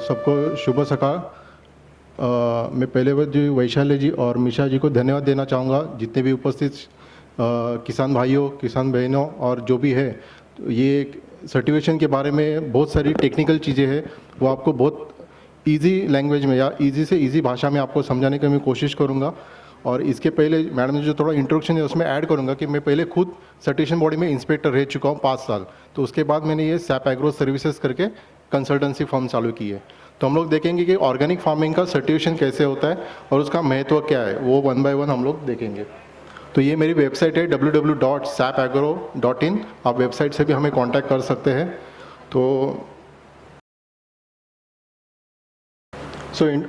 सबको शुभ सकाळ। मैं पहले जी वैशाली जी और मिशा जी को धन्यवाद देना चाहूँगा, जितने भी उपस्थित किसान भाइयों, किसान बहनों और जो भी है, ये सर्टिफिकेशन के बारे में बहुत सारी टेक्निकल चीज़ें हैं, वो आपको बहुत इजी लैंग्वेज में या इजी से इजी भाषा में आपको समझाने की मैं कोशिश करूँगा। और इसके पहले मैडम ने जो थोड़ा इंट्रोडक्शन है उसमें ऐड करूँगा कि मैं पहले खुद सर्टिफिकेशन बॉडी में इंस्पेक्टर रह चुका हूँ 5 साल, तो उसके बाद मैंने ये सैप एग्रो सर्विसेज करके कंसल्टेंसी फर्म चालू की है। तो हम लोग देखेंगे कि ऑर्गेनिक फार्मिंग का सर्टिफिकेशन कैसे होता है और उसका महत्व क्या है, वो 1 बाय 1 हम लोग देखेंगे। तो ये मेरी वेबसाइट है www.sapagro.in, आप वेबसाइट से भी हमें कांटेक्ट कर सकते हैं। तो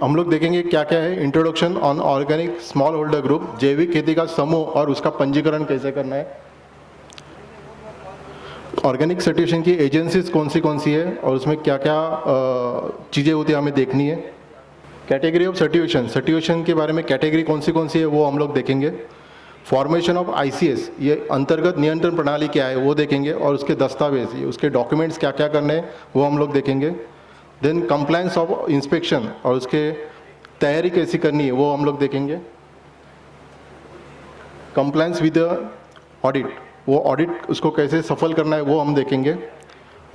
हम लोग देखेंगे क्या क्या है। Introduction on organic small holder group, जैविक खेती का समूह और उसका पंजीकरण कैसे करना है। ऑर्गेनिक सर्टिफिकेशन की एजेंसीज कौन सी है और उसमें क्या क्या चीज़ें होती है हमें देखनी है। कैटेगरी ऑफ सर्टिफिकेशन के बारे में कैटेगरी कौन सी है वो हम लोग देखेंगे। फॉर्मेशन ऑफ ICS, ये अंतर्गत नियंत्रण प्रणाली क्या है वो देखेंगे, और उसके दस्तावेज, उसके डॉक्यूमेंट्स क्या क्या करने हैं वो हम लोग देखेंगे। देन कंप्लायंस ऑफ इंस्पेक्शन और उसके तैयारी कैसी करनी है वो हम लोग देखेंगे। कंप्लायंस विद ऑडिट, वो ऑडिट उसको कैसे सफल करना है वो हम देखेंगे।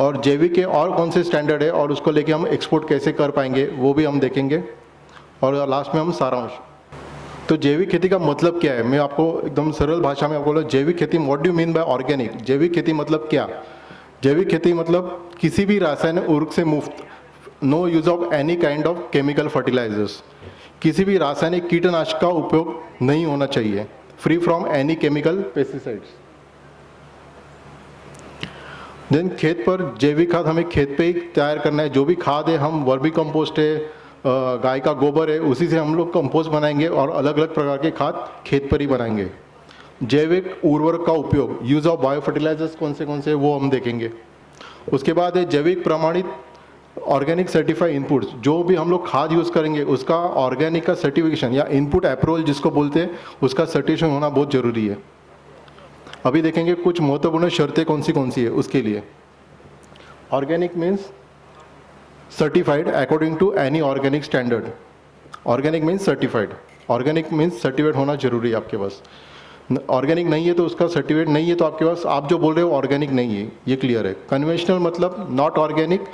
और जैविक के और कौन से स्टैंडर्ड है और उसको लेके हम एक्सपोर्ट कैसे कर पाएंगे वो भी हम देखेंगे। और लास्ट में हम सारांश। तो जैविक खेती का मतलब क्या है, मैं आपको एकदम सरल भाषा में आपको बोला। जैविक खेती, what do you mean by organic. जैविक खेती मतलब क्या। जैविक खेती मतलब किसी भी रासायनिक उर्वरक से मुक्त, no use of any kind of chemical fertilisers, किसी भी रासायनिक कीटनाशक का उपयोग नहीं होना चाहिए, free from any chemical pesticides. Then खेत पर जैविक खाद हमें खेत पे ही तैयार करना है। जो भी खाद है, हम वर्मी कंपोस्ट है, गाय का गोबर है, उसी से हम लोग कंपोस्ट बनाएंगे और अलग अलग प्रकार के खाद खेत पर ही बनाएंगे। जैविक उर्वरक का उपयोग, यूज ऑफ बायो फर्टिलाइजर्स कौन से वो हम देखेंगे। उसके बाद है जैविक प्रमाणित ऑर्गेनिक सर्टिफाइड इनपुट्स, जो भी हम लोग खाद यूज़ करेंगे उसका ऑर्गेनिक का सर्टिफिकेशन या इनपुट अप्रूवल जिसको बोलते हैं, उसका सर्टिफिकेशन होना बहुत ज़रूरी है। अभी देखेंगे कुछ महत्वपूर्ण शर्तें कौन सी है उसके लिए। Organic means certified according to any organic standard. Organic means certified, organic means certified होना जरूरी है आपके पास। ऑर्गेनिक नहीं है तो उसका सर्टिफिकेट नहीं है, तो आपके पास आप जो बोल रहे हो ऑर्गेनिक नहीं है, ये क्लियर है। कन्वेंशनल मतलब नॉट ऑर्गेनिक,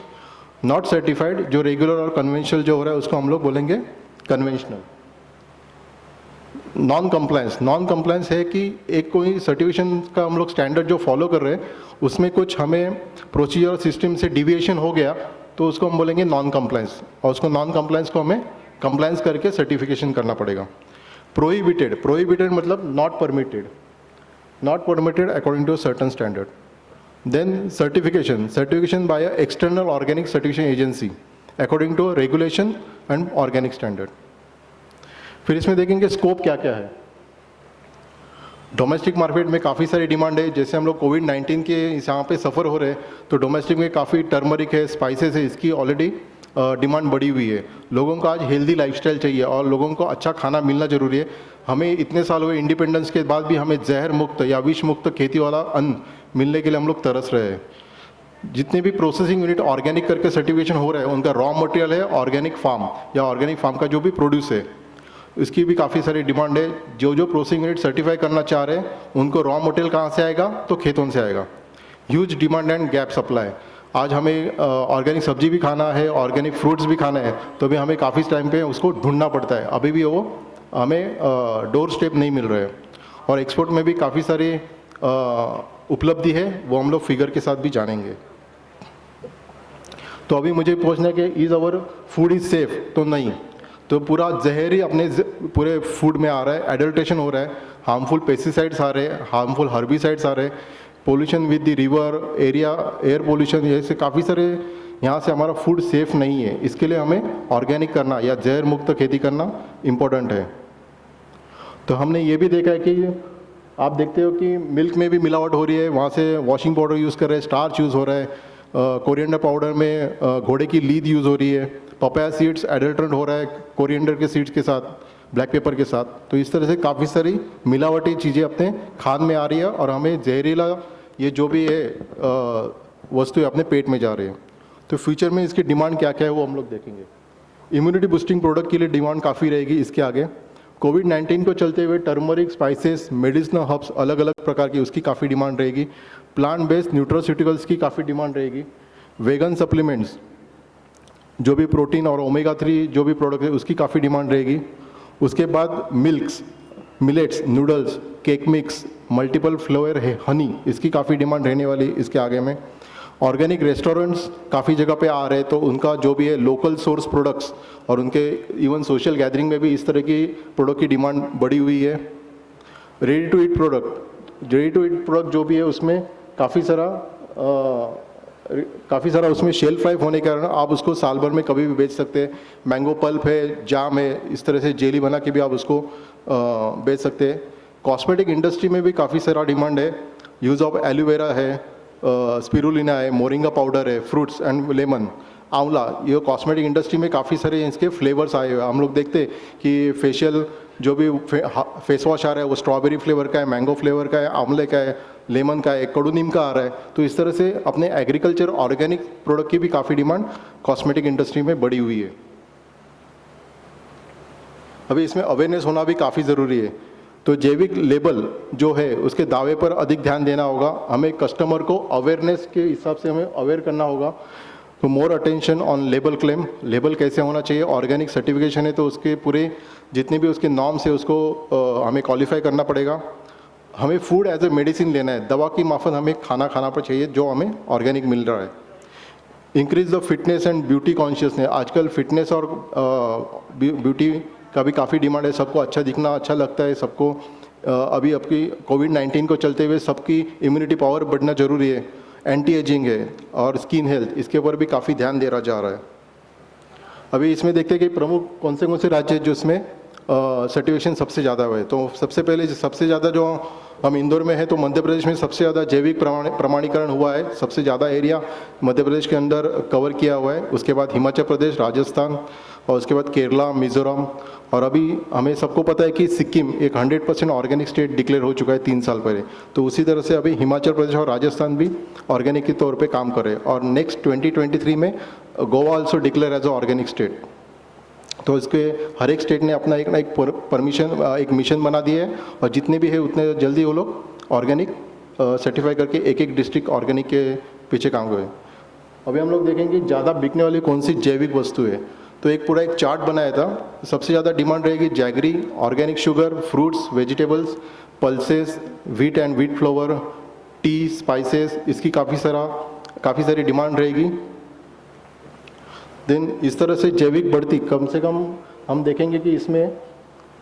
नॉट सर्टिफाइड। जो रेगुलर और कन्वेंशनल जो हो रहा है उसको हम लोग बोलेंगे कन्वेंशनल। नॉन कंप्लायंस है कि एक कोई सर्टिफिकेशन का हम लोग स्टैंडर्ड जो फॉलो कर रहे हैं उसमें कुछ हमें प्रोसीजर सिस्टम से डिविएशन हो गया तो उसको हम बोलेंगे नॉन कंप्लायंस, और उसको नॉन कंप्लायंस को हमें कंप्लायंस करके सर्टिफिकेशन करना पड़ेगा। प्रोहिबिटेड मतलब not permitted according to certain standard. Then certification by external organic certification agency according to regulation and organic standard. फिर इसमें देखेंगे स्कोप क्या क्या है। डोमेस्टिक मार्केट में काफ़ी सारी डिमांड है, जैसे हम लोग कोविड-19 के यहाँ पे सफ़र हो रहे हैं तो डोमेस्टिक में काफ़ी टर्मरिक है, स्पाइसेस है, इसकी ऑलरेडी डिमांड बढ़ी हुई है। लोगों को आज हेल्दी लाइफस्टाइल चाहिए और लोगों को अच्छा खाना मिलना ज़रूरी है। हमें इतने साल हुए इंडिपेंडेंस के बाद भी हमें जहर मुक्त या विष मुक्त खेती वाला अन्न मिलने के लिए हम लोग तरस रहे हैं। जितने भी प्रोसेसिंग यूनिट ऑर्गेनिक करके सर्टिफिकेशन हो रहा है उनका रॉ मटेरियल है ऑर्गेनिक फार्म, या ऑर्गेनिक फार्म का जो भी प्रोड्यूस है इसकी भी काफ़ी सारी डिमांड है। जो प्रोसेसिंग यूनिट सर्टिफाई करना चाह रहे हैं उनको रॉ मटेरियल कहाँ से आएगा, तो खेतों से आएगा। Huge demand and gap supply. आज हमें ऑर्गेनिक सब्जी भी खाना है, ऑर्गेनिक फ्रूट्स भी खाना है, तो भी हमें काफ़ी टाइम पे उसको ढूंढना पड़ता है, अभी भी वो हमें डोर स्टेप नहीं मिल रहे हैं। और एक्सपोर्ट में भी काफ़ी सारी उपलब्धि है, वो हम लोग फिगर के साथ भी जानेंगे। तो अभी मुझे पूछना है कि is our food is safe, तो नहीं, तो पूरा जहर ही अपने पूरे फूड में आ रहा है, एडल्ट्रेशन हो रहा है, हार्मफुल पेस्टिसाइड्स आ रहे हैं, हार्मफुल हर्बिसाइड्स आ रहे हैं, pollution with the river area, air pollution, ऐसे काफ़ी सारे यहाँ से हमारा फूड सेफ नहीं है। इसके लिए हमें ऑर्गेनिक करना या जहर मुक्त खेती करना इम्पोर्टेंट है। तो हमने ये भी देखा है कि आप देखते हो कि मिल्क में भी मिलावट हो रही है, वहाँ से वॉशिंग पाउडर यूज़ कर रहे हैं, स्टार्च यूज़ हो रहा है, कोरिएंडर पाउडर में घोड़े की लीद यूज़ हो रही है, पपाया सीड्स एडल्ट्रेंट हो रहा है कोरिएंडर के सीड्स के साथ, ब्लैक पेपर के साथ। तो इस तरह से काफ़ी सारी मिलावटी चीज़ें अपने खाद में आ रही है और हमें जहरीला ये जो भी है वस्तु अपने पेट में जा रही है। तो फ्यूचर में इसकी डिमांड क्या क्या है वो हम लोग देखेंगे। इम्यूनिटी बूस्टिंग प्रोडक्ट के लिए डिमांड काफ़ी रहेगी इसके आगे। कोविड-19 को चलते हुए टर्मरिक, स्पाइसेस, मेडिसिनल हर्ब्स अलग अलग प्रकार की उसकी काफ़ी डिमांड रहेगी। प्लांट बेस्ड न्यूट्रोसिटिकल्स की काफ़ी डिमांड रहेगी। वेगन सप्लीमेंट्स, जो भी प्रोटीन और ओमेगा 3 जो भी प्रोडक्ट है उसकी काफ़ी डिमांड रहेगी। उसके बाद milks, millets, noodles, cake mix, multiple flavour है, हनी, इसकी काफ़ी डिमांड रहने वाली इसके आगे में। ऑर्गेनिक रेस्टोरेंट्स काफ़ी जगह पे आ रहे हैं, तो उनका जो भी है लोकल सोर्स प्रोडक्ट्स और उनके इवन सोशल गैदरिंग में भी इस तरह की प्रोडक्ट की डिमांड बढ़ी हुई है। रेडी टू ईट प्रोडक्ट जो भी है उसमें काफ़ी सारा उसमें शेल्फ लाइफ होने के कारण आप उसको साल भर में कभी भी बेच सकते हैं। मैंगो पल्प है, जाम है, इस तरह से जेली बना के भी आप उसको बेच सकते हैं। कॉस्मेटिक इंडस्ट्री में भी काफ़ी सारा डिमांड है। यूज़ ऑफ एलोवेरा है, स्पिरुलिना है, मोरिंगा पाउडर है, फ्रूट्स एंड लेमन, आंवला, ये कॉस्मेटिक इंडस्ट्री में काफ़ी सारे इसके फ्लेवर्स आए हुए हैं। हम लोग देखते हैं कि फेशियल जो भी फेस वॉश आ रहा है वो स्ट्रॉबेरी फ्लेवर का है, मैंगो फ्लेवर का है, आंवले का है, लेमन का है, कड़ू नीम का आ रहा है। तो इस तरह से अपने एग्रीकल्चर ऑर्गेनिक प्रोडक्ट की भी काफ़ी डिमांड कॉस्मेटिक इंडस्ट्री में बढ़ी हुई है। अभी इसमें अवेयरनेस होना भी काफ़ी ज़रूरी है। तो जैविक लेबल जो है उसके दावे पर अधिक ध्यान देना होगा। हमें कस्टमर को अवेयरनेस के हिसाब से हमें अवेयर करना होगा। तो more attention on label claim, label कैसे होना चाहिए। ऑर्गेनिक सर्टिफिकेशन है तो उसके पूरे जितने भी उसके नॉर्म्स है उसको हमें क्वालिफाई करना पड़ेगा। हमें फूड एज ए मेडिसिन लेना है, दवा की माफक हमें खाना पर चाहिए जो हमें ऑर्गेनिक मिल रहा है। Increase the fitness and beauty consciousness, आजकल फिटनेस और ब्यूटी का भी काफ़ी डिमांड है। सबको अच्छा दिखना अच्छा लगता है सबको। अभी आपकी कोविड-19 को चलते हुए सबकी इम्यूनिटी पावर बढ़ना जरूरी है। एंटी एजिंग है और स्किन हेल्थ, इसके ऊपर भी काफ़ी ध्यान दे रहा जा रहा है। अभी इसमें देखते हैं कि प्रमुख कौन से राज्य हैं जो इसमें सर्टिफिकेशन सबसे ज़्यादा हुए। तो सबसे पहले सबसे ज़्यादा जो हम इंदौर में है तो मध्य प्रदेश में सबसे ज़्यादा जैविक प्रमाणीकरण हुआ है। सबसे ज़्यादा एरिया मध्य प्रदेश के अंदर कवर किया हुआ है। उसके बाद हिमाचल प्रदेश, राजस्थान और उसके बाद केरला, मिजोरम, और अभी हमें सबको पता है कि सिक्किम एक 100% ऑर्गेनिक स्टेट डिक्लेयर हो चुका है 3 साल पहले। तो उसी तरह से अभी हिमाचल प्रदेश और राजस्थान भी ऑर्गेनिक के तौर पे काम कर रहे हैं। और नेक्स्ट 2023 में Goa also declare as a organic state. तो इसके हर एक स्टेट ने अपना एक ना एक परमिशन, एक मिशन बना दिया है और जितने भी है उतने जल्दी वो लोग ऑर्गेनिक सर्टिफाई करके एक डिस्ट्रिक्ट ऑर्गेनिक के पीछे काम करें। अभी हम लोग देखेंगे ज़्यादा बिकने वाली कौन सी जैविक वस्तु है। तो एक पूरा एक चार्ट बनाया था। सबसे ज़्यादा डिमांड रहेगी jaggery, organic sugar, fruits, vegetables, pulses, wheat and wheat flower, T, spices, इसकी काफ़ी सारी डिमांड रहेगी। देन इस तरह से जैविक बढ़ती कम से कम हम देखेंगे कि इसमें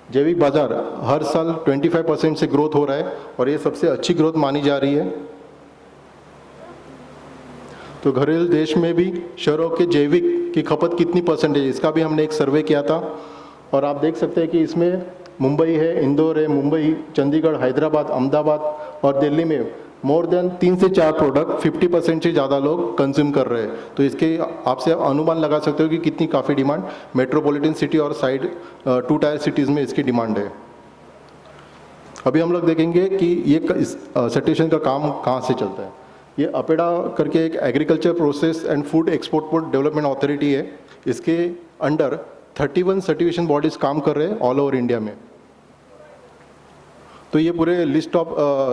जैविक बाजार हर साल 25% से ग्रोथ हो रहा है और ये सबसे अच्छी ग्रोथ मानी जा रही है। तो घरेलू देश में भी शहरों के जैविक की खपत कितनी परसेंटेज, इसका भी हमने एक सर्वे किया था और आप देख सकते हैं कि इसमें मुंबई है, इंदौर है, मुंबई, चंडीगढ़, हैदराबाद, अहमदाबाद और दिल्ली में मोर देन 3 से 4 प्रोडक्ट 50% से ज़्यादा लोग कंज्यूम कर रहे हैं। तो इसके आपसे अनुमान लगा सकते हो कि कितनी काफ़ी डिमांड मेट्रोपॉलिटन सिटी और साइड 2 टायर सिटीज़ में इसकी डिमांड है। अभी हम लोग देखेंगे कि ये सर्टिफिकेशन का काम कहाँ से चलता है। ये अपेडा करके एक agriculture process and food export development authority है। इसके अंडर 31 सर्टिफिकेशन बॉडीज़ काम कर रहे हैं ऑल ओवर इंडिया में। तो ये पूरे लिस्ट ऑफ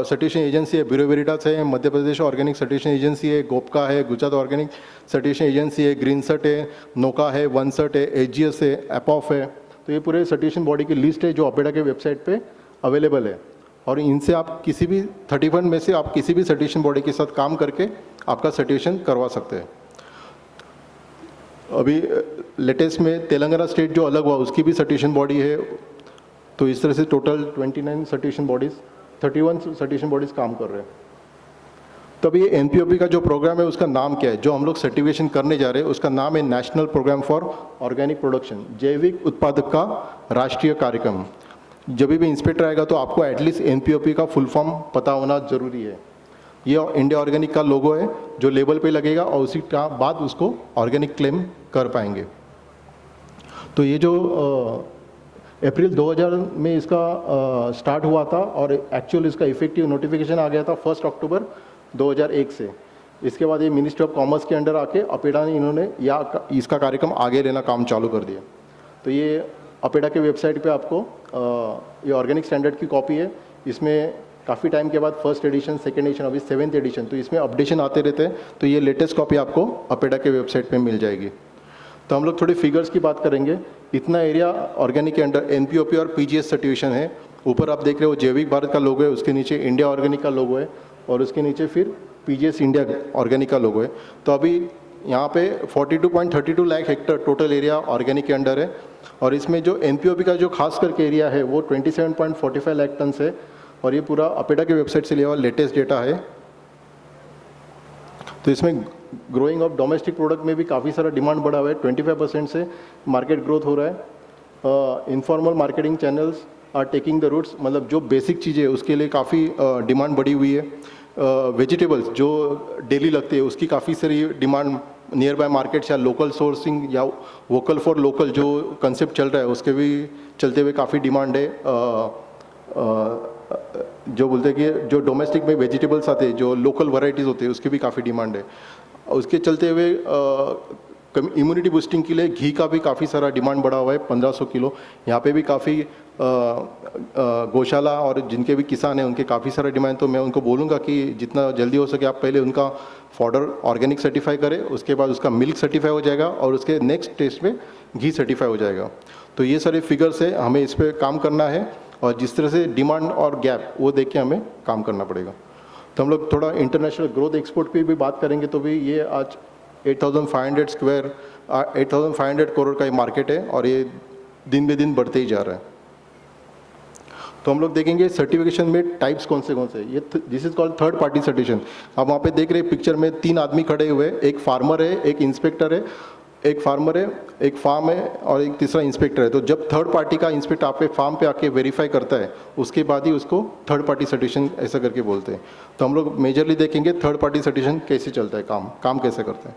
सर्टिफिकेशन एजेंसी है। ब्यूरो वेरिटास है, Madhya Pradesh organic certification agency है, गोपका है, गुजरात ऑर्गेनिक सर्टिफिकेशन एजेंसी है, ग्रीनसर्ट है, नोका है, वनसर्ट है, एचजीएस है, एपॉफ है। तो ये पूरे सर्टिफिकेशन बॉडी की लिस्ट है जो अपेडा के वेबसाइट पे अवेलेबल है और इनसे आप किसी भी 31 में से आप किसी भी सर्टिफिकेशन बॉडी के साथ काम करके आपका सर्टिफिकेशन करवा सकते हैं। अभी लेटेस्ट में तेलंगाना स्टेट जो अलग हुआ उसकी भी सर्टिफिकेशन बॉडी है। तो इस तरह से total 29 certification bodies, 31 certification bodies काम कर रहे हैं। तब ये एनपीओपी का जो प्रोग्राम है उसका नाम क्या है, जो हम लोग सर्टिफिकेशन करने जा रहे हैं उसका नाम है national programme for organic production, जैविक उत्पादक का राष्ट्रीय कार्यक्रम। जब भी इंस्पेक्टर आएगा तो आपको एटलीस्ट एनपीओपी का फुल फॉर्म पता होना जरूरी है। ये इंडिया ऑर्गेनिक का लोगो है जो लेबल पे लगेगा और उसी का बाद उसको ऑर्गेनिक क्लेम कर पाएंगे। तो ये जो अप्रैल 2000 में इसका स्टार्ट हुआ था और एक्चुअल इसका इफेक्टिव नोटिफिकेशन आ गया था 1 अक्टूबर 2001 से। इसके बाद ये मिनिस्ट्री ऑफ कॉमर्स के अंडर आके अपेडा ने इन्होंने इसका कार्यक्रम आगे लेना काम चालू कर दिया। तो ये अपेडा के वेबसाइट पे आपको ये ऑर्गेनिक स्टैंडर्ड की कॉपी है। इसमें काफ़ी टाइम के बाद फर्स्ट एडिशन, सेकेंड एडिशन, अभी 7th एडिशन, तो इसमें अपडेशन आते रहते हैं। तो ये लेटेस्ट कॉपी आपको अपेडा के वेबसाइट पे मिल जाएगी। तो हम लोग थोड़ी फिगर्स की बात करेंगे। इतना एरिया ऑर्गेनिक के अंडर एनपीओपी और पीजीएस सर्टिफिकेशन है। ऊपर आप देख रहे हो जैविक भारत का लोगो है, उसके नीचे इंडिया ऑर्गेनिक का लोगो है और उसके नीचे फिर पीजीएस इंडिया ऑर्गेनिक का लोगो है। तो अभी यहाँ पे 42.32 lakh Hector total area organic के अंडर है और इसमें जो एनपीओपी का जो खास करके एरिया है वो 27.45 लाख टन है और ये पूरा अपेडा के वेबसाइट से लिया हुआ लेटेस्ट डेटा है। तो इसमें ग्रोइंग ऑफ डोमेस्टिक प्रोडक्ट में भी काफ़ी सारा डिमांड बढ़ा हुआ है, 25% से मार्केट ग्रोथ हो रहा है। Informal marketing channels are taking the roots, मतलब जो बेसिक चीज़ें उसके लिए काफ़ी डिमांड बढ़ी हुई है। वेजिटेबल्स जो डेली लगती है उसकी काफ़ी सारी डिमांड नियर बाय मार्केट्स या लोकल सोर्सिंग या वोकल फॉर लोकल जो कंसेप्ट चल रहा है उसके भी चलते हुए काफ़ी डिमांड है। जो बोलते हैं कि जो डोमेस्टिक में वेजिटेबल्स आते हैं, जो लोकल वैरायटीज़ होती है उसकी भी काफ़ी डिमांड है। उसके चलते हुए इम्यूनिटी बूस्टिंग के लिए घी का भी काफ़ी सारा डिमांड बढ़ा हुआ है, 1500 किलो। यहाँ पे भी काफ़ी गौशाला और जिनके भी किसान हैं उनके काफ़ी सारा डिमांड। तो मैं उनको बोलूँगा कि जितना जल्दी हो सके आप पहले उनका फॉडर ऑर्गेनिक सर्टिफाई करें, उसके बाद उसका मिल्क सर्टिफाई हो जाएगा और उसके नेक्स्ट टेस्ट में घी सर्टिफाई हो जाएगा। तो ये सारे फिगर्स है, हमें इस पर काम करना है और जिस तरह से डिमांड और गैप वो देख के हमें काम करना पड़ेगा। तो हम लोग थोड़ा इंटरनेशनल ग्रोथ एक्सपोर्ट पे भी बात करेंगे। तो भी ये आज 8,500 करोड़ का ये मार्केट है और ये दिन बे दिन बढ़ते ही जा रहा है। तो हम लोग देखेंगे सर्टिफिकेशन में टाइप्स कौन से ये this is called third party certification. आप वहाँ पे देख रहे हैं पिक्चर में 3 आदमी खड़े हुए, एक फार्मर है, एक इंस्पेक्टर है, एक फार्मर है, एक फार्म है और एक तीसरा इंस्पेक्टर है। तो जब थर्ड पार्टी का इंस्पेक्टर आपके फार्म पे आके वेरीफाई करता है उसके बाद ही उसको थर्ड पार्टी सर्टिफिकेशन ऐसा करके बोलते हैं। तो हम लोग मेजरली देखेंगे थर्ड पार्टी सर्टिफिकेशन कैसे चलता है, काम कैसे करता है।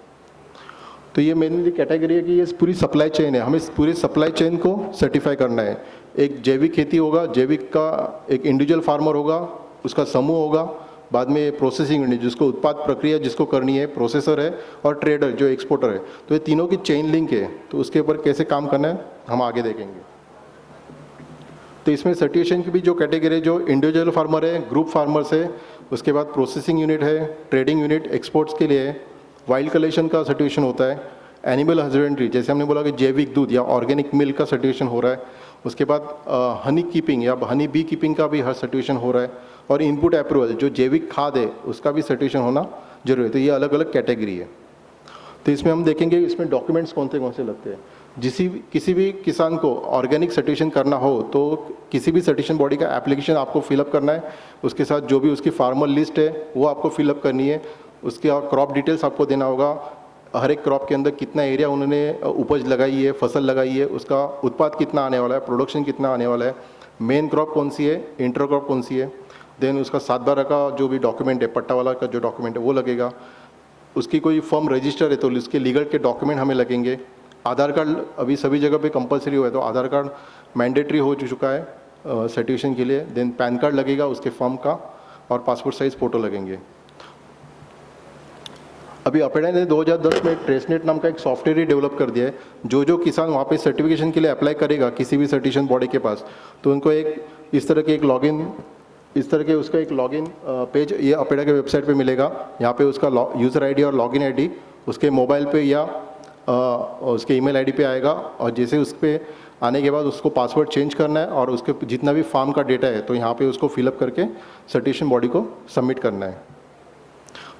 तो ये मेनली कैटेगरी है कि ये पूरी सप्लाई चेन है, हमें पूरी सप्लाई चेन को सर्टिफाई करना है। एक जैविक खेती होगा, जैविक का एक इंडिविजुअल फार्मर होगा, उसका समूह होगा, बाद में प्रोसेसिंग यूनिट जिसको उत्पाद प्रक्रिया जिसको करनी है, प्रोसेसर है और ट्रेडर जो एक्सपोर्टर है। तो ये तीनों की चेन लिंक है। तो उसके ऊपर कैसे काम करना है हम आगे देखेंगे। तो इसमें सर्टिफिकेशन की भी जो कैटेगरी है, जो इंडिविजुअल फार्मर है, ग्रुप फार्मर्स है, उसके बाद प्रोसेसिंग यूनिट है, ट्रेडिंग यूनिट एक्सपोर्ट्स के लिए है, वाइल्ड कलेक्शन का सर्टिफिकेशन होता है, एनिमल हस्बेंड्री जैसे हमने बोला कि जैविक दूध या ऑर्गेनिक मिल्क का सर्टिफिकेशन हो रहा है, उसके बाद हनी कीपिंग या हनी बी कीपिंग का भी हर सर्टिफिकेशन हो रहा है और इनपुट अप्रूवल जो जैविक खाद है उसका भी सर्टिफिकेशन होना जरूरी है। तो ये अलग अलग कैटेगरी है। तो इसमें हम देखेंगे इसमें डॉक्यूमेंट्स कौन से लगते हैं। किसी भी किसान को ऑर्गेनिक सर्टिफिकेशन करना हो तो किसी भी सर्टिफिकेशन बॉडी का एप्लीकेशन आपको फिलअप करना है, उसके साथ जो भी उसकी फार्मर लिस्ट है वो आपको फिलअप करनी है, उसके क्रॉप डिटेल्स आपको देना होगा, हर एक क्रॉप के अंदर कितना एरिया उन्होंने उपज लगाई है, फसल लगाई है, उसका उत्पाद कितना आने वाला है, प्रोडक्शन कितना आने वाला है, मेन क्रॉप कौन सी है, इंटर क्रॉप कौन सी है, देन उसका 7/12 का जो भी डॉक्यूमेंट है, पट्टा वाला का जो डॉक्यूमेंट है वो लगेगा, उसकी कोई फर्म रजिस्टर है तो उसके लीगल के डॉक्यूमेंट हमें लगेंगे। आधार कार्ड अभी सभी जगह पे कंपलसरी हुआ है तो आधार कार्ड मैंडेटरी हो चुका है सर्टिफिकेशन के लिए। देन पैन कार्ड लगेगा उसके फर्म का और पासपोर्ट साइज फ़ोटो लगेंगे। अभी अपेडा ने 2010 में ट्रेसनेट नाम का एक सॉफ्टवेयर ही डेवलप कर दिया है। जो किसान वहाँ पे सर्टिफिकेशन के लिए अप्लाई करेगा किसी भी सर्टिफिकेशन बॉडी के पास, तो उनको एक इस तरह के उसका एक लॉगिन पेज ये अपेडा के वेबसाइट पे मिलेगा। यहाँ पे उसका यूज़र आईडी और लॉगिन आईडी उसके मोबाइल पे या उसके ईमेल आईडी पे आएगा और जैसे उस पर आने के बाद उसको पासवर्ड चेंज करना है और उसके जितना भी फार्म का डेटा है तो यहाँ पे उसको फिलअप करके सर्टिफिकेशन बॉडी को सबमिट करना है।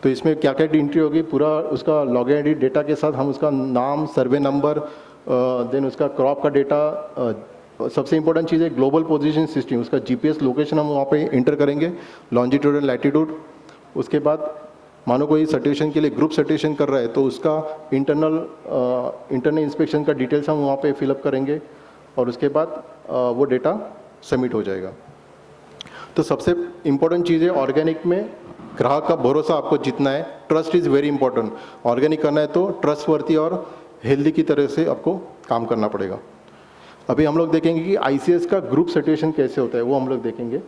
तो इसमें क्या क्या एंट्री होगी, पूरा उसका लॉगिन आईडी डेटा के साथ हम उसका नाम, सर्वे नंबर, देन उसका क्रॉप का डेटा, सबसे इंपॉर्टेंट चीज़ है ग्लोबल पोजीशन सिस्टम, उसका जीपीएस लोकेशन हम वहाँ पे इंटर करेंगे, लॉन्जिट्यूड एंड लैटिट्यूड। उसके बाद मानो कोई सर्टिफिकेशन के लिए ग्रुप सर्टिफिकेशन कर रहा है तो उसका इंटरनल इंस्पेक्शन का डिटेल्स हम वहाँ पे फिलअप करेंगे और उसके बाद वो डेटा सबमिट हो जाएगा। तो सबसे इम्पोर्टेंट चीज़ है ऑर्गेनिक में ग्राहक का भरोसा आपको जितना है, trust is very important. Organic करना है तो ट्रस्टवर्थी और हेल्दी की तरह से आपको काम करना पड़ेगा। अभी हम लोग देखेंगे कि आईसीएस का ग्रुप सर्टिफिकेशन कैसे होता है, वो हम लोग देखेंगे।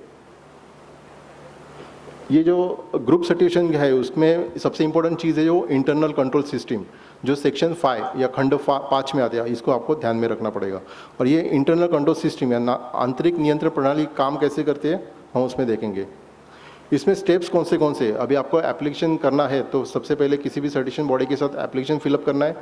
ये जो ग्रुप सर्टिफिकेशन है उसमें सबसे इंपॉर्टेंट चीज़ है जो इंटरनल कंट्रोल सिस्टम, जो सेक्शन 5 या खंड 5 में आता है, इसको आपको ध्यान में रखना पड़ेगा। और ये इंटरनल कंट्रोल सिस्टम या आंतरिक नियंत्रण प्रणाली काम कैसे करते हैं हम उसमें देखेंगे। इसमें स्टेप्स कौन से अभी आपको एप्लीकेशन करना है तो सबसे पहले किसी भी सर्टिफिकेशन बॉडी के साथ एप्लीकेशन फिलअप करना है,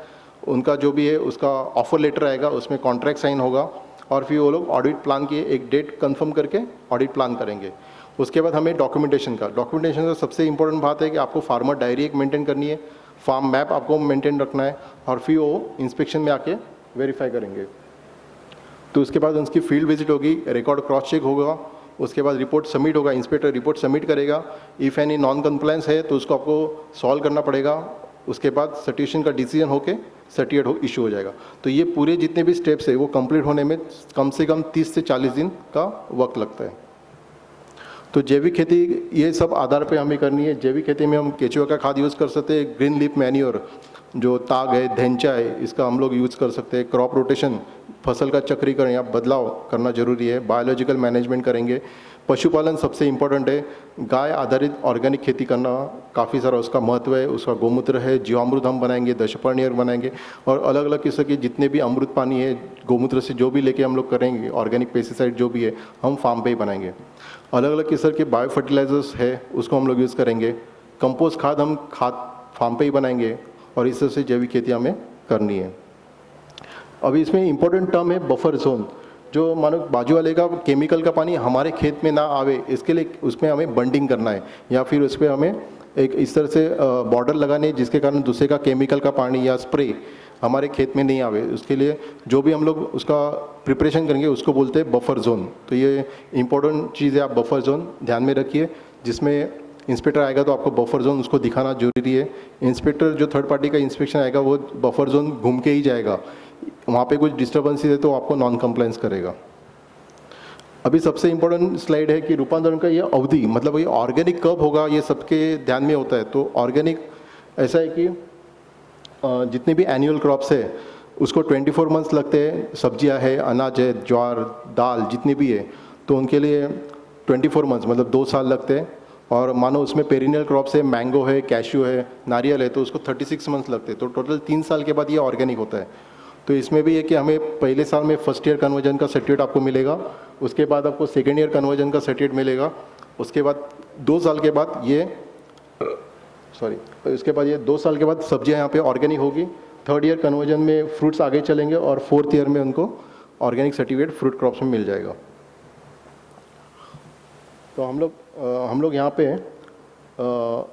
उनका जो भी है उसका ऑफर लेटर आएगा, उसमें कॉन्ट्रैक्ट साइन होगा और फिर वो लोग ऑडिट प्लान की एक डेट कंफर्म करके ऑडिट प्लान करेंगे। उसके बाद हमें डॉक्यूमेंटेशन का सबसे इंपॉर्टेंट बात है कि आपको फार्मर डायरी एक मेंटेन करनी है, फार्म मैप आपको मेंटेन रखना है और फिर वो इंस्पेक्शन में आके वेरीफाई करेंगे। तो उसके बाद उनकी फील्ड विजिट होगी, रिकॉर्ड क्रॉस चेक होगा, उसके बाद रिपोर्ट सबमिट होगा, इंस्पेक्टर रिपोर्ट सबमिट करेगा। इफ़ एनी नॉन कंप्लायंस है तो उसको आपको सॉल्व करना पड़ेगा। उसके बाद सर्टिफिकेशन का डिसीजन होके सर्टिफिकेट इशू हो जाएगा। तो ये पूरे जितने भी स्टेप्स है वो कंप्लीट होने में कम से कम 30 से 40 दिन का वक्त लगता है। तो जैविक खेती ये सब आधार पे हमें करनी है। जैविक खेती में हम केचुआ का खाद यूज़ कर सकते हैं, ग्रीन लीफ मैन्योर जो ताग है, धेंचा है, इसका हम लोग यूज़ कर सकते हैं। क्रॉप रोटेशन, फसल का चक्रीकरण या बदलाव करना जरूरी है। बायोलॉजिकल मैनेजमेंट करेंगे। पशुपालन सबसे इम्पोर्टेंट है, गाय आधारित ऑर्गेनिक खेती करना काफ़ी सारा उसका महत्व है। उसका गोमूत्र है, जीवामृत हम बनाएंगे, दशपर्णीय बनाएंगे और अलग अलग किस्म के जितने भी अमृत पानी है गोमूत्र से जो भी लेके हम लोग करेंगे, ऑर्गेनिक पेस्टिसाइड जो भी है हम फार्म पे ही बनाएंगे। अलग अलग किस्म के बायो फर्टिलाइजर्स है उसको हम लोग यूज़ करेंगे। कंपोस्ट खाद हम फार्म पे ही बनाएंगे और इस तरह से जैविक खेती हमें करनी है। अभी इसमें इम्पोर्टेंट टर्म है बफर जोन, जो मानो बाजू वाले का केमिकल का पानी हमारे खेत में ना आवे, इसके लिए उसमें हमें बंडिंग करना है या फिर उस पर हमें एक इस तरह से बॉर्डर लगाने जिसके कारण दूसरे का केमिकल का पानी या स्प्रे हमारे खेत में नहीं आवे। उसके लिए जो भी हम लोग उसका प्रिपरेशन करेंगे उसको बोलते हैं बफर जोन। तो ये इंपॉर्टेंट चीज़ है, आप बफर जोन ध्यान में रखिए। जिसमें इंस्पेक्टर आएगा तो आपको बफर जोन उसको दिखाना जरूरी है। इंस्पेक्टर जो थर्ड पार्टी का इंस्पेक्शन आएगा वो बफर जोन घूम के ही जाएगा, वहाँ पे कुछ डिस्टर्बेंसेस है तो आपको नॉन कंप्लायंस करेगा। अभी सबसे इंपॉर्टेंट स्लाइड है कि रूपांतरण का ये अवधि, मतलब ये ऑर्गेनिक कब होगा ये सबके ध्यान में होता है। तो ऑर्गेनिक ऐसा है कि जितने भी एनुअल क्रॉप्स है उसको 24 मंथ्स लगते हैं। सब्जियां है, अनाज है, ज्वार, दाल जितनी भी है तो उनके लिए 24 मंथ्स मतलब 2 साल लगते हैं। और मानो उसमें पेरिनियल क्रॉप्स है, मैंगो है, कैश्यू है, नारियल है तो उसको 36 मंथ्स लगते हैं। तो टोटल 3 साल के बाद ये ऑर्गेनिक होता है। तो इसमें भी है कि हमें पहले साल में फर्स्ट ईयर कन्वर्जन का सर्टिफिकेट आपको मिलेगा, उसके बाद आपको सेकेंड ईयर कन्वर्जन का सर्टिफिकेट मिलेगा, उसके बाद 2 साल के बाद उसके बाद ये 2 साल के बाद सब्जियां यहाँ पे ऑर्गेनिक होगी। थर्ड ईयर कन्वर्जन में फ्रूट्स आगे चलेंगे और फोर्थ ईयर में उनको ऑर्गेनिक सर्टिफिकेट फ्रूट क्रॉप्स में मिल जाएगा। तो हम लोग यहाँ पे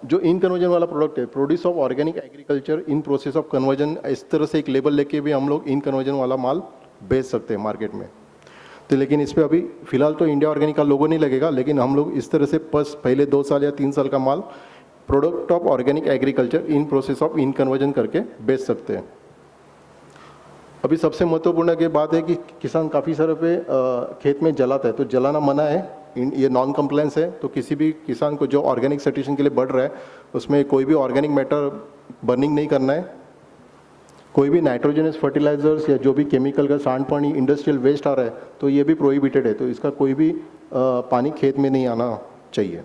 जो इन कन्वर्जन वाला प्रोडक्ट है, produce of organic agriculture in process of conversion, इस तरह से एक लेबल लेके भी हम लोग इन कन्वर्जन वाला माल बेच सकते हैं मार्केट में। तो लेकिन इस पर अभी फिलहाल तो इंडिया ऑर्गेनिक का लोगो नहीं लगेगा, लेकिन हम लोग इस तरह से पहले 2 साल या 3 साल का माल product of organic agriculture in process of in conversion करके बेच सकते हैं। अभी सबसे महत्वपूर्ण की बात है कि किसान काफ़ी सारे पे खेत में जलाता है, तो जलाना मना है, ये नॉन कंप्लायंस है। तो किसी भी किसान को जो ऑर्गेनिक सर्टिफिकेशन के लिए बढ़ रहा है उसमें कोई भी ऑर्गेनिक मैटर बर्निंग नहीं करना है। कोई भी नाइट्रोजनस फर्टिलाइजर्स या जो भी केमिकल का सांड पानी इंडस्ट्रियल वेस्ट आ रहा है तो ये भी प्रोहिबिटेड है। तो इसका कोई भी पानी खेत में नहीं आना चाहिए।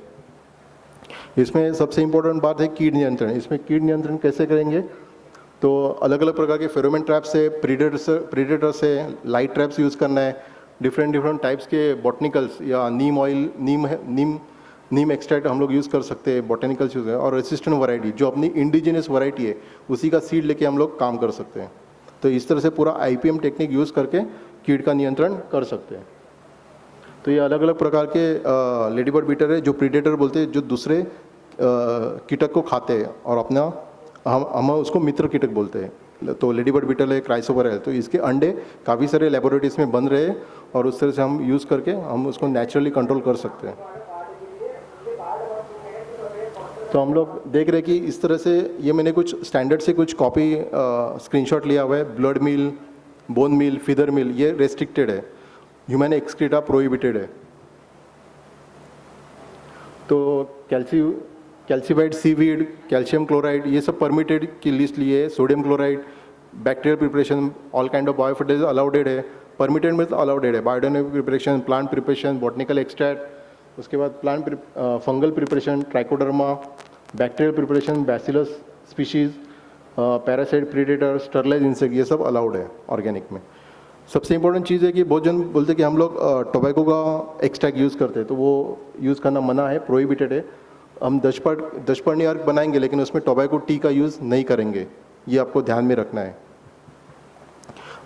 इसमें सबसे इम्पोर्टेंट बात है कीट नियंत्रण। इसमें कीट नियंत्रण कैसे करेंगे, तो अलग अलग प्रकार के फेरोमोन ट्रैप्स से, प्रीडेटर से, लाइट ट्रैप्स यूज़ करना है, डिफरेंट टाइप्स के बॉटनिकल्स या नीम ऑयल, नीम एक्सट्रैक्ट हम लोग यूज़ कर सकते हैं, बॉटनिकल्स यूज़ है। और रेसिस्टेंट वैरायटी जो अपनी इंडिजिनस वैरायटी है उसी का सीड लेके हम लोग काम कर सकते हैं। तो इस तरह से पूरा IPM टेक्निक यूज़ करके कीट का नियंत्रण कर सकते हैं। तो ये अलग अलग प्रकार के लेडीबर्ड बीटर है जो प्रीडेटर बोलते हैं, जो दूसरे कीटक को खाते हैं और अपना हम उसको मित्र कीटक बोलते हैं। तो लेडीबर्ड बीटल है, क्राइसोबर है, तो इसके अंडे काफ़ी सारे लेबोरेटरीज में बन रहे हैं और उस तरह से हम यूज़ करके हम उसको नेचुरली कंट्रोल कर सकते हैं। तो हम लोग देख रहे हैं कि इस तरह से ये मैंने कुछ स्टैंडर्ड से कुछ कॉपी स्क्रीनशॉट लिया हुआ है। ब्लड मिल, बोन मिल, फीदर मिल ये रेस्ट्रिक्टेड है, ह्यूमन एक्सक्रीटा प्रोहिबिटेड है। तो कैल्सीवाइड, सीवीड, कैल्शियम क्लोराइड ये सब परमिटेड की लिस्ट ली है। Sodium chloride, bacterial preparation, all kind of biofertilizer allowed है। परमिटेड में अलाउडेड है biodynamic preparation, plant preparation, botanical extract, उसके बाद plant fungal preparation, Trichoderma, bacterial preparation, Bacillus species, parasite, predator, sterilize insect, ये सब अलाउड है ऑर्गेनिक में। सबसे इंपॉर्टेंट चीज़ है कि बहुत जन बोलते हैं कि हम लोग टोबैको का एक्सट्रैक्ट यूज़ करते हैं, तो वो यूज़ करना मना है, प्रोहिबिटेड है। हम दशपर्णी अर्क बनाएंगे लेकिन उसमें टोबैको टी का यूज़ नहीं करेंगे, ये आपको ध्यान में रखना है।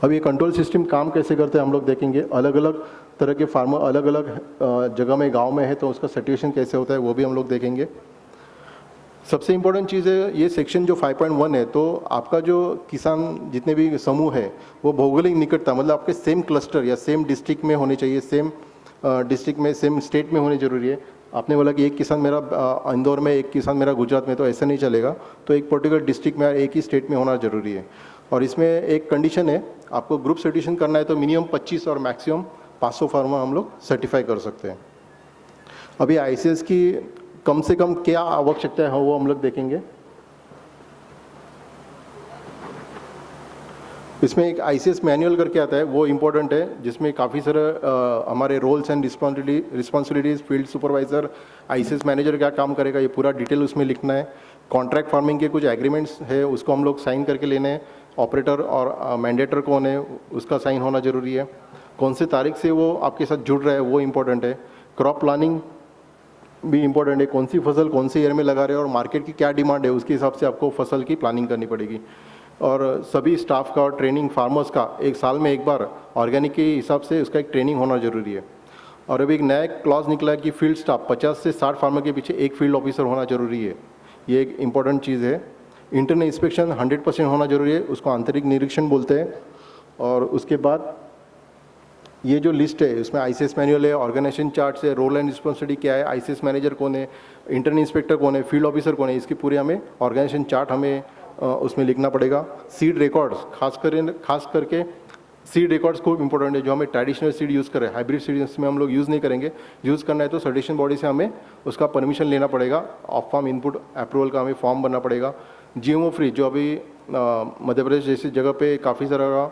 अब ये कंट्रोल सिस्टम काम कैसे करते हैं हम लोग देखेंगे। अलग अलग तरह के फार्मर अलग अलग जगह में, गांव में है, तो उसका सर्टिफिकेशन कैसे होता है वो भी हम लोग देखेंगे। सबसे इम्पोर्टेंट चीज़ है ये सेक्शन जो 5.1 है, तो आपका जो किसान जितने भी समूह है वो भौगोलिक निकटता, मतलब आपके सेम क्लस्टर या सेम डिस्ट्रिक्ट में होने चाहिए, सेम डिस्ट्रिक्ट में, सेम स्टेट में होने जरूरी है। आपने बोला कि एक किसान मेरा इंदौर में, एक किसान मेरा गुजरात में, तो ऐसा नहीं चलेगा। तो एक पर्टिकुलर डिस्ट्रिक्ट में, एक ही स्टेट में होना जरूरी है। और इसमें एक कंडीशन है, आपको ग्रुप सर्टिफिकेशन करना है तो मिनिमम 25 और मैक्सिमम 500 फार्मर हम लोग सर्टिफाई कर सकते हैं। अभी ICS की कम से कम क्या आवश्यकता है वो हम लोग देखेंगे। इसमें एक ICS मैनुअल करके आता है, वो इम्पोर्टेंट है, जिसमें काफ़ी सारे हमारे roles and responsibilities, field supervisor, ICS manager क्या काम करेगा, ये पूरा डिटेल उसमें लिखना है। कॉन्ट्रैक्ट फार्मिंग के कुछ एग्रीमेंट्स है, उसको हम लोग साइन करके लेने हैं। ऑपरेटर और मैंडेटर कौन है, उसका साइन होना जरूरी है। कौन से तारीख से वो आपके साथ जुड़ रहा है वो इम्पोर्टेंट है। क्रॉप प्लानिंग भी इम्पोर्टेंट है, कौन सी फसल कौन से ईयर में लगा रहे हैं और मार्केट की क्या डिमांड है, उसके हिसाब से आपको फसल की प्लानिंग करनी पड़ेगी। और सभी स्टाफ का और ट्रेनिंग फार्मर्स का एक साल में एक बार ऑर्गेनिक के हिसाब से उसका एक ट्रेनिंग होना जरूरी है। और अभी एक नया क्लॉज निकला है कि फील्ड स्टाफ 50 से 60 फार्मर के पीछे एक फील्ड ऑफिसर होना जरूरी है, ये एक इम्पॉर्टेंट चीज़ है। इंटरनल इंस्पेक्शन 100% होना जरूरी है, उसको आंतरिक निरीक्षण बोलते हैं। और उसके बाद ये जो लिस्ट है उसमें ICS मैनुअल है, ऑर्गेनाइजेशन चार्ट है, रोल एंड रिस्पॉन्सिबिलिटी क्या है, ICS मैनेजर कौन है, इंटरनल इंस्पेक्टर कौन है, फील्ड ऑफिसर कौन है, इसकी पूरी हमें ऑर्गेनाइजेशन चार्ट हमें उसमें लिखना पड़ेगा। सीड रिकॉर्ड्स, खास करके सीड रिकॉर्ड्स खूब इंपॉर्टेंट है। जो हमें ट्रेडिशनल सीड यूज़ करें, हाइब्रिड सीड इसमें हम लोग यूज़ नहीं करेंगे। यूज़ करना है तो सर्टिफिकेशन बॉडी से हमें उसका परमिशन लेना पड़ेगा, ऑफ फार्म इनपुट अप्रूवल का हमें फॉर्म भरना पड़ेगा। GMO फ्री, जो अभी मध्य प्रदेश जैसी जगह पे काफ़ी सारा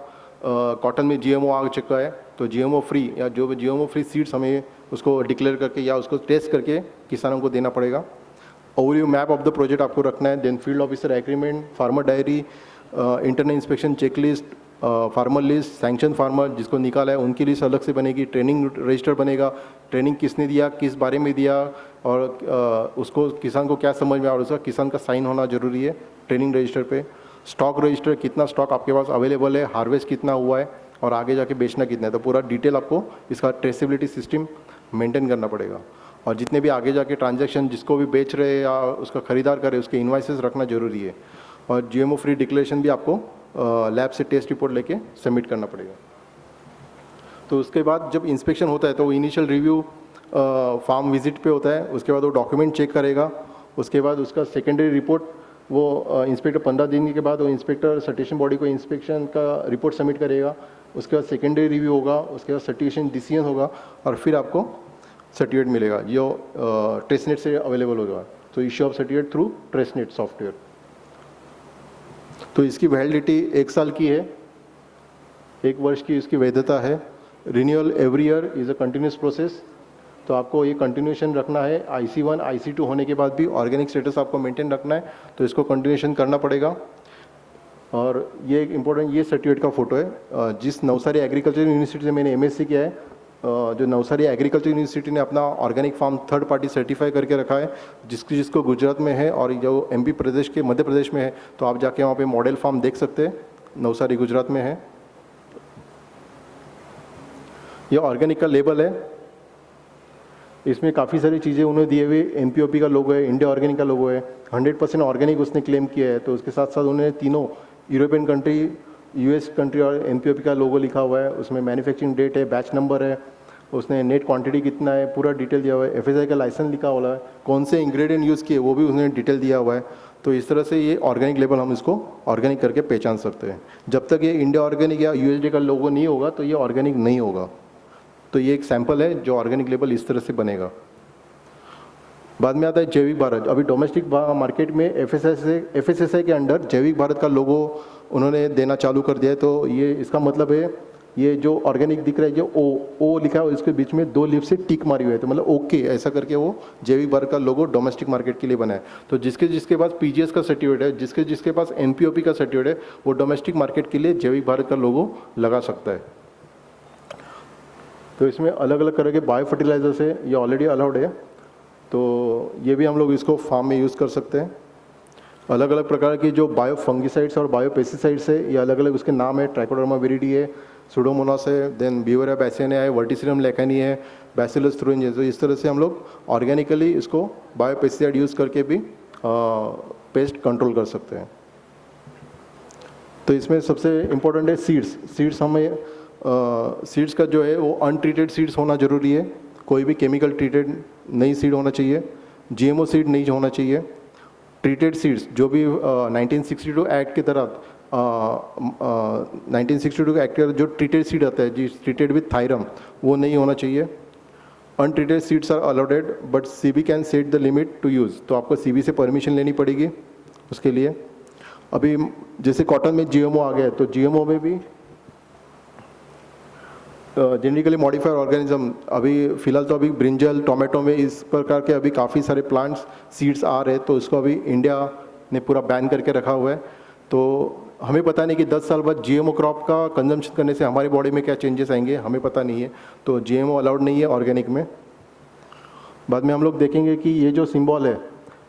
कॉटन में GMO आ चुका है, तो GMO फ्री या जो GMO फ्री सीड्स हमें उसको डिक्लेयर करके या उसको टेस्ट करके किसानों को देना पड़ेगा। Overview map of the project आपको रखना है। Then field officer agreement, farmer diary, internal inspection checklist, farmer list, sanction farmer जिसको निकाला है उनकी लिस्ट अलग से बनेगी। ट्रेनिंग रजिस्टर बनेगा, ट्रेनिंग किसने दिया, किस बारे में दिया और उसको किसान को क्या समझ में, और उसका किसान का साइन होना जरूरी है ट्रेनिंग रजिस्टर पे। स्टॉक रजिस्टर, कितना स्टॉक आपके पास अवेलेबल है, हार्वेस्ट कितना हुआ है और आगे जाके बेचना कितना है, तो पूरा डिटेल आपको इसका ट्रेसेबिलिटी सिस्टम मेंटेन करना पड़ेगा। और जितने भी आगे जाके ट्रांजैक्शन जिसको भी बेच रहे हैं या उसका खरीदार करे उसके इन्वाइसेस रखना जरूरी है। और GMO फ्री डिक्लेरेशन भी आपको लैब से टेस्ट रिपोर्ट लेके सबमिट करना पड़ेगा। तो उसके बाद जब इंस्पेक्शन होता है तो वो इनिशियल रिव्यू फार्म विजिट पे होता है, उसके बाद वो डॉक्यूमेंट चेक करेगा, उसके बाद उसका सेकेंडरी रिपोर्ट वो इंस्पेक्टर 15 दिन के बाद वो इंस्पेक्टर सर्टिफिकेशन बॉडी को इंस्पेक्शन का रिपोर्ट सबमिट करेगा, उसके बाद सेकेंडरी रिव्यू होगा, उसके बाद सर्टिफिकेशन डिसीजन होगा और फिर आपको सर्टिफिकेट मिलेगा जो ट्रेसनेट से अवेलेबल होगा। तो issue of certificate through Tracenet software. तो इसकी वैलिडिटी 1 साल की है, 1 वर्ष की इसकी वैधता है। Renewal every year is a continuous process, तो आपको ये कंटिन्यूएशन रखना है। IC1 IC2 होने के बाद भी ऑर्गेनिक स्टेटस आपको मेंटेन रखना है, तो इसको कंटिन्यूएशन करना पड़ेगा। और ये एक इम्पोर्टेंट ये सर्टिफिकेट का फोटो है। जिस नवसारी एग्रीकल्चर यूनिवर्सिटी से मैंने MSc किया है, जो नवसारी एग्रीकल्चर यूनिवर्सिटी ने अपना organic farm third party certify करके रखा है, जिसको गुजरात में है और जो MP प्रदेश के मध्य प्रदेश में है, तो आप जाके वहाँ पे मॉडल फार्म देख सकते हैं, नवसारी गुजरात में है। ये ऑर्गेनिक का लेबल है, इसमें काफ़ी सारी चीज़ें उन्होंने दिए हुए, MPOP का लोगो है, इंडिया ऑर्गेनिक का लोगो है, 100% ऑर्गेनिक उसने क्लेम किया है। तो उसके साथ साथ उन्होंने तीनों यूरोपियन कंट्री, US कंट्री और MPOP का लोगो लिखा हुआ है, उसमें मैन्युफैक्चरिंग डेट है, बैच नंबर है, उसने नेट क्वांटिटी कितना है पूरा डिटेल दिया हुआ है, FSI का लाइसेंस लिखा हुआ है, कौन से इंग्रेडिएंट यूज़ किए वो भी उसने डिटेल दिया हुआ है। तो इस तरह से ये ऑर्गेनिक लेबल हम इसको ऑर्गेनिक करके पहचान सकते हैं। जब तक ये इंडिया ऑर्गेनिक या USDA का लोगो नहीं होगा तो ये ऑर्गेनिक नहीं होगा। तो ये एक सैंपल है जो ऑर्गेनिक लेबल इस तरह से बनेगा। बाद में आता है जैविक भारत। अभी डोमेस्टिक मार्केट में FSSAI के अंडर जैविक भारत का लोगो उन्होंने देना चालू कर दिया है। तो ये इसका मतलब है ये जो ऑर्गेनिक दिख रहा है, जो ओ लिखा है, इसके बीच में 2 लीफ से टिक मारी हुई है, तो मतलब ओके ऐसा करके वो जैविक भारत का लोगो डोमेस्टिक मार्केट के लिए बना है। तो जिसके पास पीजीएस का सर्टिफिकेट है, जिसके पास एनपीओपी का सर्टिफिकेट है, वो डोमेस्टिक मार्केट के लिए जैविक भारत का लोगो लगा सकता है। तो इसमें अलग अलग तरह के बायो फर्टिलाइजर्स है, ये ऑलरेडी अलाउड है, तो ये भी हम लोग इसको फार्म में यूज़ कर सकते हैं। अलग अलग प्रकार की जो बायो फंगिसाइड्स और बायो पेस्टिसाइड्स है, ये अलग अलग उसके नाम है, ट्राइकोडर्मा विरिडी है, सुडोमोनास है, देन ब्यूवेरिया बैसियाना है, वर्टिसिरम लेकानी है, बैसिलस थ्रूइंजिस। तो इस तरह से हम लोग ऑर्गेनिकली इसको बायो पेस्टिसाइड यूज़ करके भी पेस्ट कंट्रोल कर सकते हैं। तो इसमें सबसे इम्पोर्टेंट है सीड्स हमें सीड्स का जो है वो अनट्रीटेड सीड्स होना ज़रूरी है, कोई भी केमिकल ट्रीटेड नई सीड होना चाहिए, जीएमओ सीड नहीं होना चाहिए। ट्रीटेड सीड्स जो भी 1962 एक्ट के तहत 1962 के एक्ट के जो ट्रीटेड सीड आता है, जी ट्रीटेड विथ थायरम, वो नहीं होना चाहिए। Untreated seeds are allowed but CB can set the limit to use, तो आपको सीबी से परमिशन लेनी पड़ेगी उसके लिए। अभी जैसे कॉटन में जीएमओ आ गया है, तो जीएमओ में भी जेनेटिकली मॉडिफाइड ऑर्गेनिज्म, अभी फिलहाल तो अभी ब्रिंजल टोमेटो में इस प्रकार के अभी काफ़ी सारे प्लांट्स सीड्स आ रहे हैं, तो इसको अभी इंडिया ने पूरा बैन करके रखा हुआ है। तो हमें पता नहीं कि 10 साल बाद जीएमओ क्रॉप का कंजम्पशन करने से हमारी बॉडी में क्या चेंजेस आएंगे, हमें पता नहीं है। तो जीएमओ अलाउड नहीं है ऑर्गेनिक में। बाद में हम लोग देखेंगे कि ये जो सिंबल है,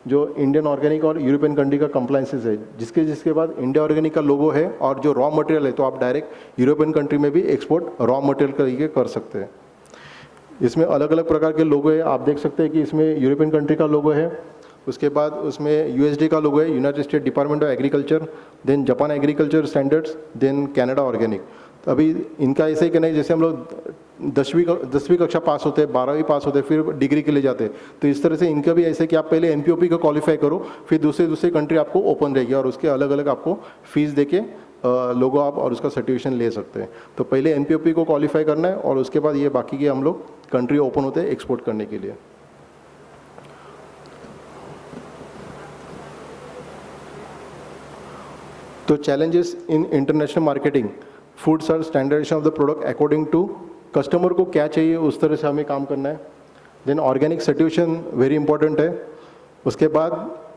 जो इंडियन ऑर्गेनिक और यूरोपियन कंट्री का कंप्लायंसेस है, जिसके बाद इंडिया ऑर्गेनिक का लोगो है, और जो रॉ मटेरियल है, तो आप डायरेक्ट यूरोपियन कंट्री में भी एक्सपोर्ट रॉ मटेरियल करके कर सकते हैं। इसमें अलग अलग प्रकार के लोगो है, आप देख सकते हैं कि इसमें यूरोपियन कंट्री का लोगो है, उसके बाद उसमें यूएसडी का लोगो है, United State Department of Agriculture, then Japan Agriculture Standards, then Canada organic. तो अभी इनका ऐसे ही कहना है, जैसे हम लोग 10वीं कक्षा पास होते हैं, 12वीं पास होते हैं, फिर डिग्री के लिए जाते हैं, तो इस तरह से इनका भी ऐसे कि आप पहले एनपीओपी को क्वालिफाई करो, फिर दूसरे कंट्री आपको ओपन रहेगी और उसके अलग अलग आपको फीस देके लोगो आप और उसका सर्टिफिकेशन ले सकते हैं। तो पहले एनपीओपी को क्वालिफाई करना है और उसके बाद ये बाकी के हम लोग कंट्री ओपन होते हैं एक्सपोर्ट करने के लिए। तो challenges in international marketing, foods are standardisation of the product according to customer को क्या चाहिए उस तरह से हमें काम करना है। Then organic certification very important है। उसके बाद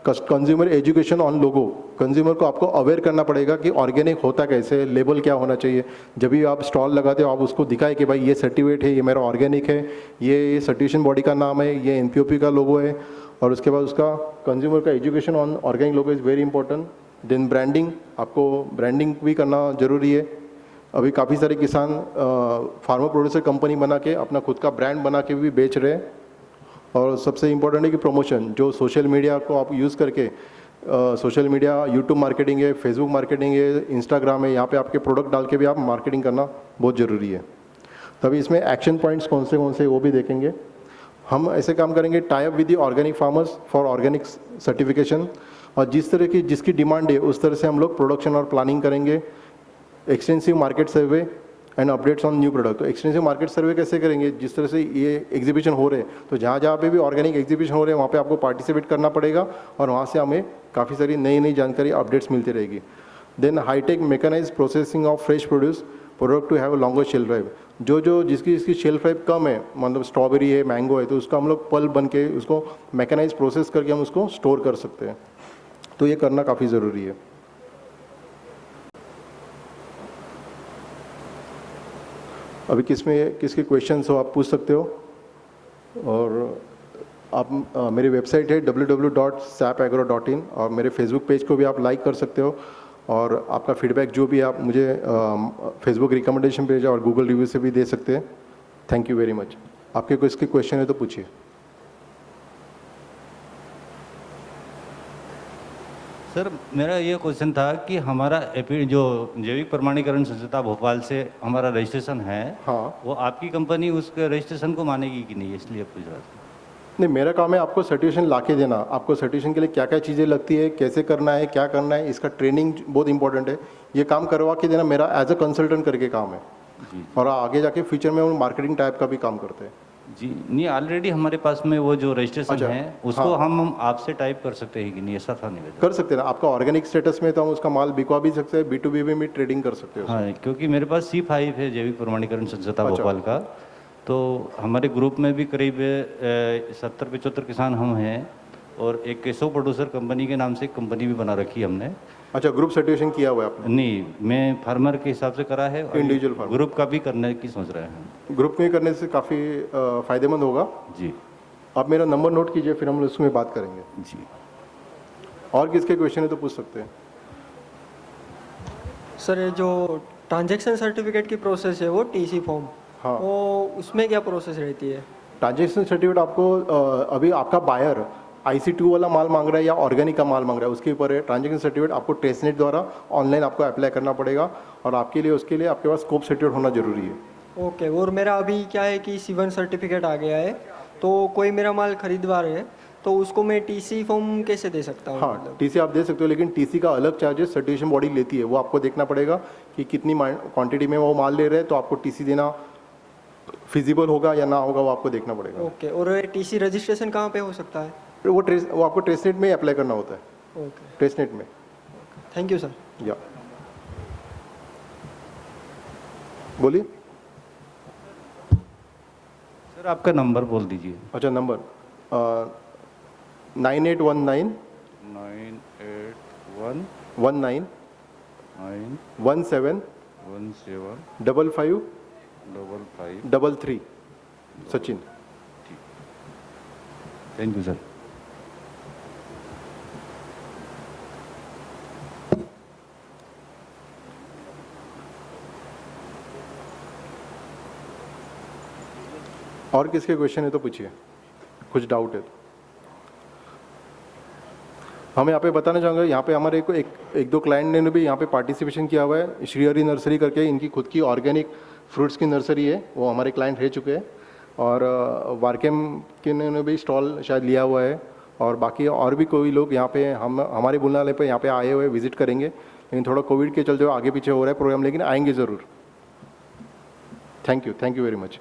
consumer education on logo, consumer को आपको अवेयर करना पड़ेगा कि ऑर्गेनिक होता कैसे, लेबल क्या होना चाहिए। जब भी आप स्टॉल लगाते हो आप उसको दिखाए कि भाई ये सर्टिफिकेट है, ये मेरा ऑर्गेनिक है, ये सर्टिफिकेशन बॉडी का नाम है, ये एनपीओपी का लोगो है। और उसके बाद उसका कंज्यूमर का education on organic logo is very important. Then branding, आपको ब्रांडिंग भी करना ज़रूरी है। अभी काफ़ी सारे किसान फार्मर प्रोड्यूसर कंपनी बना के अपना खुद का ब्रांड बना के भी बेच रहे हैं। और सबसे इम्पोर्टेंट है कि प्रमोशन, जो सोशल मीडिया को आप यूज़ करके, सोशल मीडिया यूट्यूब मार्केटिंग है, फेसबुक मार्केटिंग है, इंस्टाग्राम है, यहाँ पे आपके प्रोडक्ट डाल के भी आप मार्केटिंग करना बहुत ज़रूरी है। तभी इसमें एक्शन पॉइंट्स कौन से वो भी देखेंगे। हम ऐसे काम करेंगे, tie up with the organic farmers for organic certification, और जिस तरह की जिसकी डिमांड है उस तरह से हम लोग प्रोडक्शन और प्लानिंग करेंगे। Extensive market survey and updates on new product, तो एक्सटेंसिव मार्केट सर्वे कैसे करेंगे, जिस तरह से ये एग्जीबिशन हो रहे हैं, तो जहाँ जहाँ पे भी ऑर्गेनिक एग्जीबिशन हो रहे हैं वहाँ पे आपको पार्टिसिपेट करना पड़ेगा और वहाँ से हमें काफ़ी सारी नई जानकारी अपडेट्स मिलती रहेगी। Then hi tech mechanise processing of fresh product to have a longer shelf life, जो जिसकी शेल्फ लाइफ कम है, मतलब स्ट्रॉबेरी है, मैंगो है, तो उसका हम लोग पल्प बन के उसको मैकेनाइज प्रोसेस करके हम उसको स्टोर कर सकते हैं। तो ये करना काफ़ी ज़रूरी है। अभी किसके क्वेश्चंस हो आप पूछ सकते हो, और आप मेरी वेबसाइट है www.sapagro.in, और मेरे फेसबुक पेज को भी आप लाइक कर सकते हो, और आपका फीडबैक जो भी आप मुझे फेसबुक रिकमेंडेशन पेज और गूगल रिव्यू से भी दे सकते हैं। Thank you very much. आपके कोई इसके क्वेश्चन है तो पूछिए। सर, मेरा ये क्वेश्चन था कि हमारा जो जैविक प्रमाणीकरण संस्था भोपाल से हमारा रजिस्ट्रेशन है, हाँ, वो आपकी कंपनी उस रजिस्ट्रेशन को मानेगी कि नहीं, इसलिए पूछ रहा था। नहीं, मेरा काम है आपको सर्टिफिकेशन ला के देना। आपको सर्टिफिकेशन के लिए क्या क्या चीज़ें लगती है, कैसे करना है, क्या करना है, इसका ट्रेनिंग बहुत इंपॉर्टेंट है। ये काम करवा के देना मेरा एज अ कंसल्टेंट करके काम है, और आगे जाके फ्यूचर में हम मार्केटिंग टाइप का भी काम करते हैं। जी नहीं, ऑलरेडी हमारे पास में वो जो रजिस्ट्रेशन अच्छा, है उसको हाँ। हम आपसे टाइप कर सकते हैं कि नहीं, ऐसा था निवेदन। कर सकते हैं ना, आपका ऑर्गेनिक स्टेटस में तो हम उसका माल बिकवा भी सकते हैं, B2B में भी ट्रेडिंग कर सकते हो। हाँ, क्योंकि मेरे पास C5 है जैविक प्रमाणीकरण संस्था अच्छा। भोपाल का, तो हमारे ग्रुप में भी करीब 70-75 किसान हम हैं, और एक केशव प्रोड्यूसर कंपनी के नाम से एक कंपनी भी बना रखी है हमने। अच्छा, ग्रुप सर्टिफिकेशन किया हुआ है आपने? नहीं, मैं फार्मर के हिसाब से करा है, और Individual farmer। ग्रुप का भी करने की सोच रहे हैं। ग्रुप में करने से काफ़ी फ़ायदेमंद होगा। जी आप मेरा नंबर नोट कीजिए, फिर हम उसमें बात करेंगे। जी। और किसके क्वेश्चन है तो पूछ सकते हैं। सर ये जो ट्रांजैक्शन सर्टिफिकेट की प्रोसेस है वो टीसी फॉर्म, हाँ। वो उसमें क्या प्रोसेस रहती है? ट्रांजेक्शन सर्टिफिकेट आपको अभी आपका बायर IC2 वाला माल मांग रहा है या ऑर्गेनिक का माल मांग रहा है, उसके ऊपर है। ट्रांजेक्शन सर्टिफिकेट आपको ट्रेसनेट द्वारा ऑनलाइन आपको अप्लाई करना पड़ेगा, और आपके लिए उसके लिए आपके पास स्कोप सर्टिफिकेट होना जरूरी है। ओके, और मेरा अभी क्या है कि C1 सर्टिफिकेट आ गया है, तो कोई मेरा माल खरीदवा रहे है तो उसको मैं टीसी फॉर्म कैसे दे सकता हूँ? हाँ, मतलब TC आप दे सकते हो, लेकिन TC का अलग चार्जेस सर्टिफिकेशन बॉडी लेती है। वो आपको देखना पड़ेगा कि कितनी क्वांटिटी में वो माल ले रहे हैं, तो आपको TC देना फिजिबल होगा या ना होगा, वो आपको देखना पड़ेगा। ओके, और टीसी रजिस्ट्रेशन कहाँ पे हो सकता है? वो आपको ट्रेसनेट में अप्लाई करना होता है, ओके, ट्रेसनेट में। Thank you sir. या बोलिए। सर आपका नंबर बोल दीजिए। अच्छा, number 9819 981 19 9 17 17 55 55 33 Sachin. Thank you sir. और किसके क्वेश्चन है तो पूछिए, कुछ डाउट है तो। हम यहाँ पे बताना चाहूँगा, यहाँ पे हमारे को एक दो क्लाइंट ने भी यहाँ पे पार्टिसिपेशन किया हुआ है। श्रीहरि नर्सरी करके इनकी खुद की ऑर्गेनिक फ्रूट्स की नर्सरी है, वो हमारे क्लाइंट रह चुके हैं। और वारकेम के ने भी स्टॉल शायद लिया हुआ है, और बाकी और भी कोई लोग यहाँ पे हमारे बुलाने पे यहाँ पे आए हुए विजिट करेंगे। लेकिन थोड़ा कोविड के चलते आगे पीछे हो रहा है प्रोग्राम, लेकिन आएंगे ज़रूर। Thank you very much.